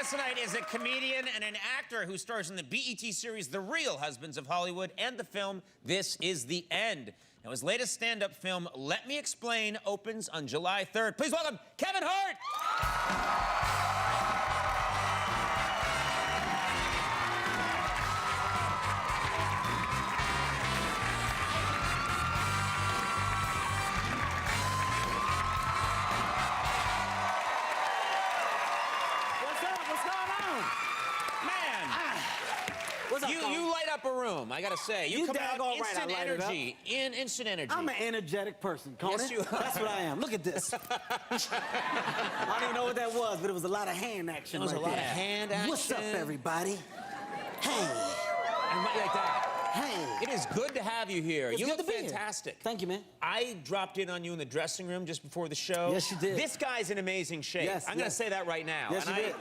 us tonight is a comedian and an actor who stars in the BET series The Real Husbands of Hollywood and the film This Is the End. Now, his latest stand-up film, Let Me Explain, opens on July 3rd. Please welcome Kevin Hart! You light up a room, I gotta say. You come out instant energy. Instant energy. I'm an energetic person, Conan. Yes, you are. That's what I am. Look at this. I don't even know what that was, but it was a lot of hand action. It was a lot of hand action. What's up, everybody? Hey. And like that. Hey. It is good to have you here. You look fantastic. Thank you, man. I dropped in on you in the dressing room just before the show. Yes, you did. This guy's in amazing shape. Yes, I'm gonna say that right now. Yes, and you did.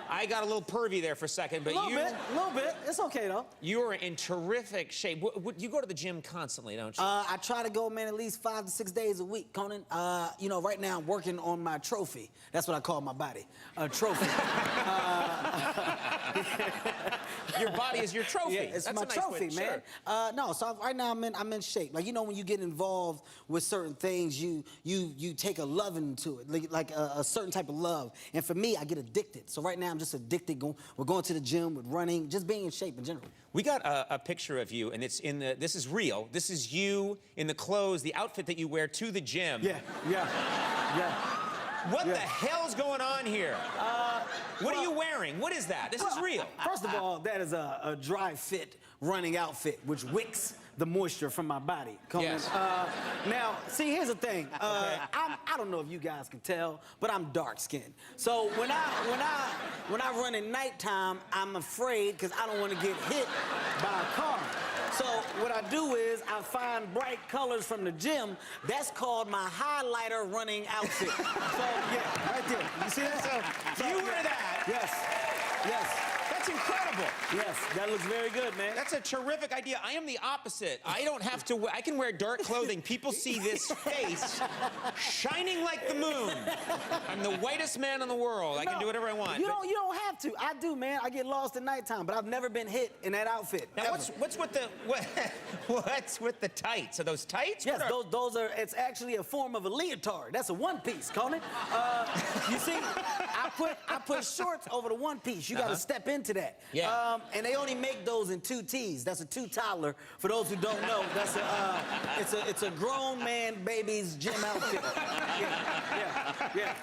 I got a little pervy there for a second, but a little bit. It's okay, though. You are in terrific shape. You go to the gym constantly, don't you? I try to go, man, at least 5 to 6 days a week, Conan. You know, right now I'm working on my trophy. That's what I call my body, a trophy. Your body is your trophy. Yeah, it's That's my a nice trophy, way, man. Sure. No, so right now I'm in shape. Like, you know, when you get involved with certain things, you take a loving to it, like a certain type of love. And for me, I get addicted. So right now I'm just addicted. We're going to the gym, we're running, just being in shape in general. We got a picture of you, and it's in the. This is real. This is you in the clothes, the outfit that you wear to the gym. Yeah. What the hell's going on here? What are you wearing? What is that? This is real. First of all, that is a dry fit running outfit, which wicks the moisture from my body. Yes. Now, see, here's the thing. I don't know if you guys can tell, but I'm dark-skinned. So when I run at nighttime, I'm afraid because I don't want to get hit by a car. So what I do is I find bright colors from the gym. That's called my highlighter running outfit. So yeah, right there. You see that? So you wear that? Yes. That's incredible. Yes, that looks very good, man. That's a terrific idea. I am the opposite. I don't have to. I can wear dark clothing. People see this face shining like the moon. I'm the whitest man in the world. I can do whatever I want. You don't have to. I do, man. I get lost at nighttime, but I've never been hit in that outfit. Now, what's with the what's with the tights? Are those tights? Yes, those are. It's actually a form of a leotard. That's a one-piece, Conan. You see, I put shorts over the one-piece. You got to step into that. Yeah. And they only make those in 2Ts. That's a two-toddler. For those who don't know, that's it's a grown man baby's gym outfit. Yeah.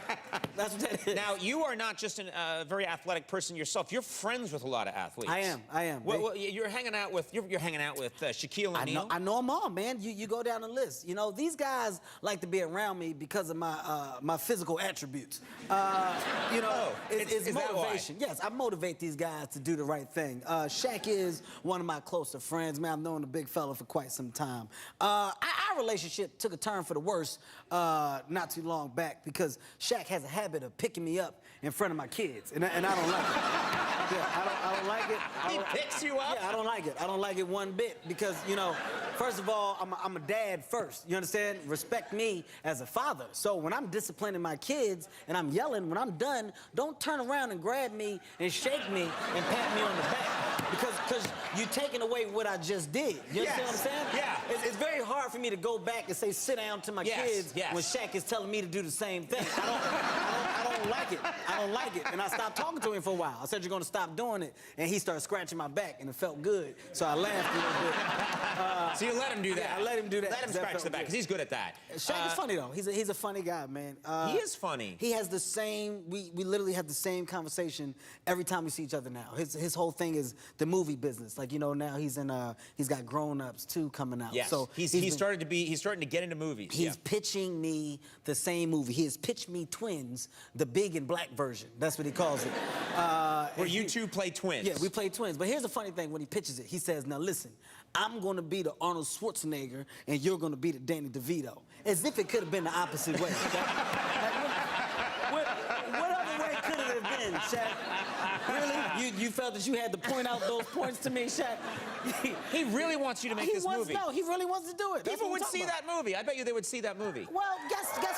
That's what that is. Now, you are not just a very athletic person yourself. You're friends with a lot of athletes. I am. Well, you're hanging out with Shaquille O'Neal. I know them all, man. You go down the list. You know, these guys like to be around me because of my physical attributes. You know, it's motivation. Yes, I motivate these guys to do the right thing. Shaq is one of my closer friends. Man, I've known the big fella for quite some time. Our relationship took a turn for the worse not too long back because Shaq has a habit of picking me up in front of my kids, and I don't like it. Yeah, I don't like it. He picks you up? Yeah, I don't like it. I don't like it one bit because, you know, first of all, I'm a dad first. You understand? Respect me as a father. So when I'm disciplining my kids and I'm yelling, when I'm done, don't turn around and grab me and shake me and pat me on the back because you're taking away what I just did. You understand what I'm saying? Yeah. It's very hard for me to go back and say sit down to my kids when Shaq is telling me to do the same thing. I don't like it. I don't like it. And I stopped talking to him for a while. I said, you're going to stop doing it. And he started scratching my back, and it felt good. So I laughed a little bit. So you let him do that? Yeah, I let him do that. Let him scratch the back, because he's good at that. Shaq is funny, though. He's a funny guy, man. He is funny. He has the same, we literally have the same conversation every time we see each other now. His whole thing is the movie business. Like, you know, now he's got Grown Ups 2 coming out. Yes. So he's starting to get into movies. He's pitching me the same movie. He has pitched me Twins, the big and black version. That's what he calls it. Where you two play twins. Yeah, we play twins. But here's the funny thing when he pitches it. He says, now listen, I'm going to be the Arnold Schwarzenegger and you're going to be the Danny DeVito. As if it could have been the opposite way. What other way could it have been, Shaq? Really? You felt that you had to point out those points to me, Shaq? He really wants you to make this movie. No, he really wants to do it. People would see that movie. I bet you they would see that movie. Well, guess what?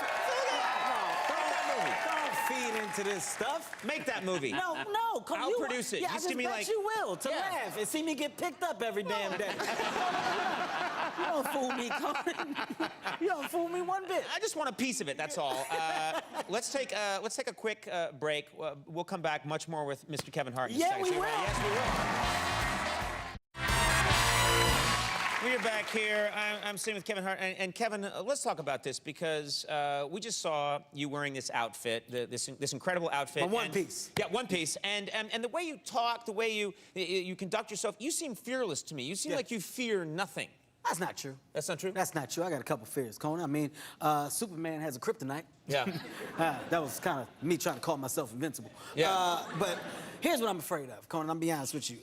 That movie. Don't feed into this stuff. Make that movie. No, come I'll produce it. Yeah, Just I give me, bet like... you will, to laugh and see me get picked up every damn day. You don't fool me, Conan. You don't fool me one bit. I just want a piece of it, that's all. Let's take a quick break. We'll come back much more with Mr. Kevin Hart in a second. We will. Yes, we will. We are back here. I'm sitting with Kevin Hart. And Kevin, let's talk about this because we just saw you wearing this outfit, this incredible outfit. One piece. Yeah, one piece. And the way you talk, the way you conduct yourself, you seem fearless to me. You seem like you fear nothing. That's not true. That's not true? That's not true. I got a couple fears, Conan. I mean, Superman has a kryptonite. Yeah. That was kind of me trying to call myself invincible. Yeah. But here's what I'm afraid of, Conan. I'm be honest with you.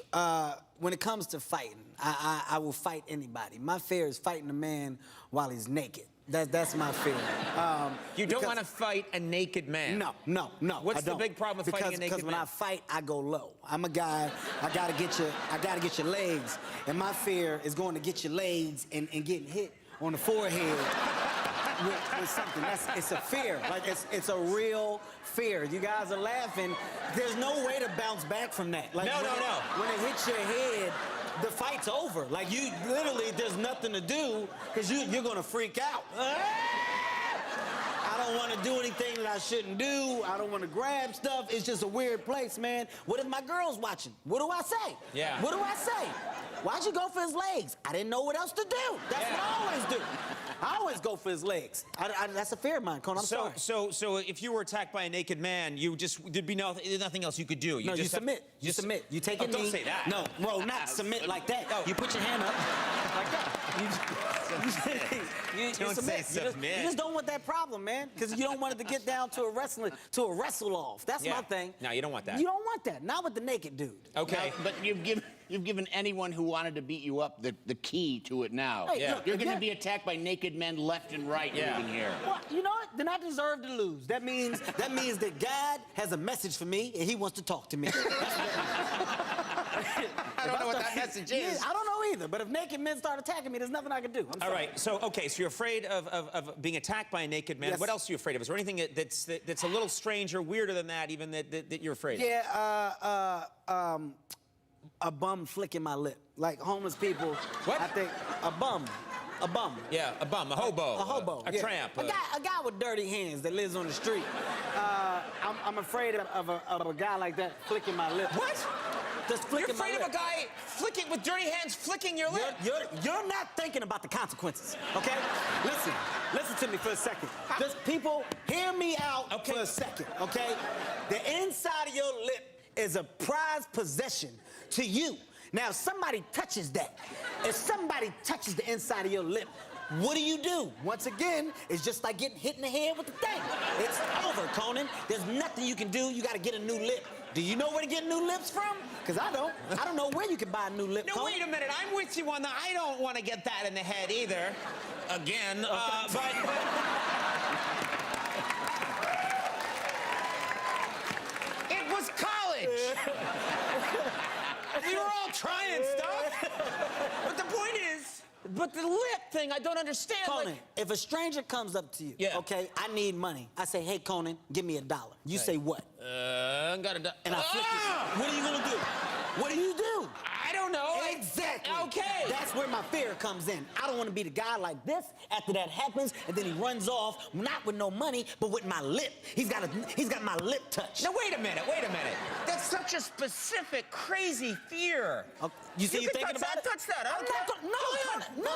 When it comes to fighting, I will fight anybody. My fear is fighting a man while he's naked. That's my fear. You don't want to fight a naked man? No. What's the big problem with fighting a naked man? Because when I fight, I go low. I'm a guy. I gotta get your legs, and my fear is going to get your legs and getting hit on the forehead with something. It's a fear. Like it's a real fear. You guys are laughing. There's no way to bounce back from that. Like, no. When it hits your head, the fight's over. Like, you literally, there's nothing to do because you're gonna freak out. I don't want to do anything that I shouldn't do. I don't want to grab stuff. It's just a weird place, man. What if my girl's watching? What do I say? Yeah. What do I say? Why'd you go for his legs? I didn't know what else to do. That's what I always do. I always go for his legs. That's a fear of mine, Conan. I'm sorry. So if you were attacked by a naked man, there'd be nothing else you could do. You submit. You submit. You take a knee. Don't say that. No, bro, not submit like that. Oh. You put your hand up like that. You Don't submit. say submit. You just don't want that problem, man, because you don't want it to get down to a wrestle off. That's my thing. No, you don't want that. You don't want that. Not with the naked dude. Okay. Now, but you've given anyone who wanted to beat you up the key to it now. Hey, look, You're going to be attacked by naked men left and right moving here. Well, you know what? Then I deserve to lose. That means that God has a message for me and he wants to talk to me. I don't know what that message is. I don't know either, but if naked men start attacking me, there's nothing I can do. I'm sorry. All right, so you're afraid of being attacked by a naked man. Yes. What else are you afraid of? Is there anything that's a little strange or weirder than that, even that you're afraid of? Yeah, a bum flicking my lip. Like homeless people. What? I think a bum. A bum. Yeah, a bum, a hobo. A hobo. A tramp. A guy with dirty hands that lives on the street. I'm afraid of a guy like that flicking my lip. What? Just flicking You're afraid my of lip. a guy with dirty hands flicking your lip? You're not thinking about the consequences, okay? Listen to me for a second. Just people, hear me out for a second, okay? The inside of your lip is a prized possession to you. Now, if somebody touches that, if somebody touches the inside of your lip, what do? Once again, it's just like getting hit in the head with the thing. It's over, Conan. There's nothing you can do. You got to get a new lip. Do you know where to get new lips from? Because I don't. I don't know where you can buy a new lip. No, Conan. wait a minute. I'm with you on that. I don't want to get that in the head either. Again. But it was college. We were all trying stuff. But the point is, the lip thing, I don't understand. Conan, if a stranger comes up to you, okay, I need money. I say, hey, Conan, give me $1. You say what? I got a... And I flip it. What are you gonna do? What do you do? I don't know. Exactly. Okay. That's where my fear comes in. I don't want to be the guy like this after that happens, and then he runs off, not with no money, but with my lip. He's got my lip touch. Now, wait a minute. That's such a specific, crazy fear. You see, you're thinking about it? Touch that. No.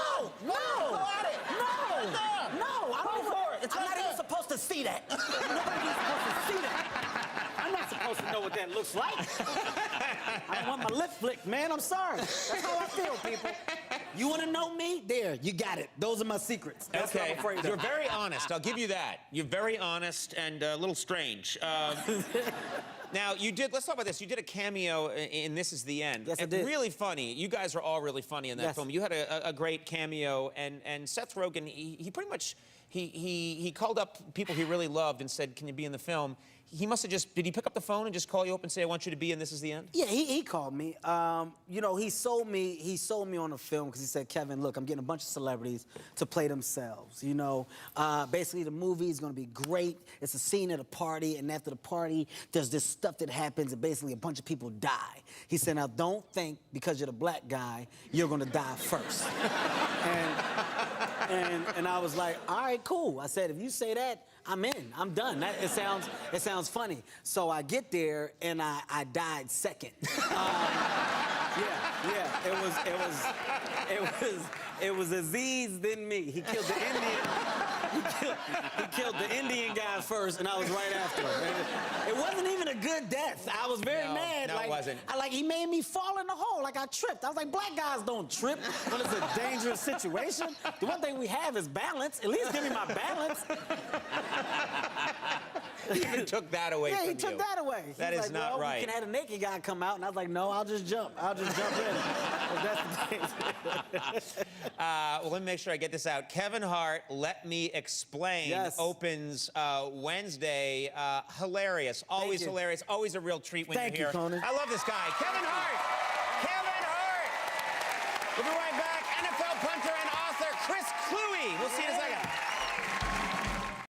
I'm not even supposed to see that. Nobody's supposed to see that. I'm not supposed to know what that looks like. I don't want my lip flicked, man. I'm sorry. That's how I feel, people. You want to know me? There, you got it. Those are my secrets. That's what I'm afraid of. You're very honest. I'll give you that. You're very honest and a little strange. Now, let's talk about this. You did a cameo in This Is the End. Yes, I did. Really funny. You guys are all really funny in that film. You had a great cameo, and Seth Rogen, he pretty much, he called up people he really loved and said, "Can you be in the film?" He must have just, did he pick up the phone and just call you up and say, "I want you to be in This Is the End"? Yeah, he called me. You know, he sold me on a film because he said, "Kevin, look, I'm getting a bunch of celebrities to play themselves. You know, basically the movie is going to be great. It's a scene at a party, and after the party, there's this stuff that happens, and basically a bunch of people die." He said, "Now don't think because you're the black guy, you're going to die first." and I was like, "All right, cool." I said, "If you say that, I'm in. I'm done. It sounds funny." So I get there and I died second. Yeah. It was Aziz, then me. He killed the Indian. He killed the Indian guy first, and I was right after him. It wasn't even a good death. I was very mad. No, it wasn't. He made me fall in the hole. Like I tripped. I was like, black guys don't trip when it's a dangerous situation. The one thing we have is balance. At least give me my balance. He even took that away from you. Yeah, he took that away. That is not right. We can have a naked guy come out, and I was like, "No, I'll just jump. I'll just jump in." That's the thing. Well, let me make sure I get this out. Kevin Hart, Let Me Explain, Yes. opens Wednesday. Hilarious. Always hilarious. Always a real treat when Thank you're you, here. Conan. I love this guy. Kevin Hart.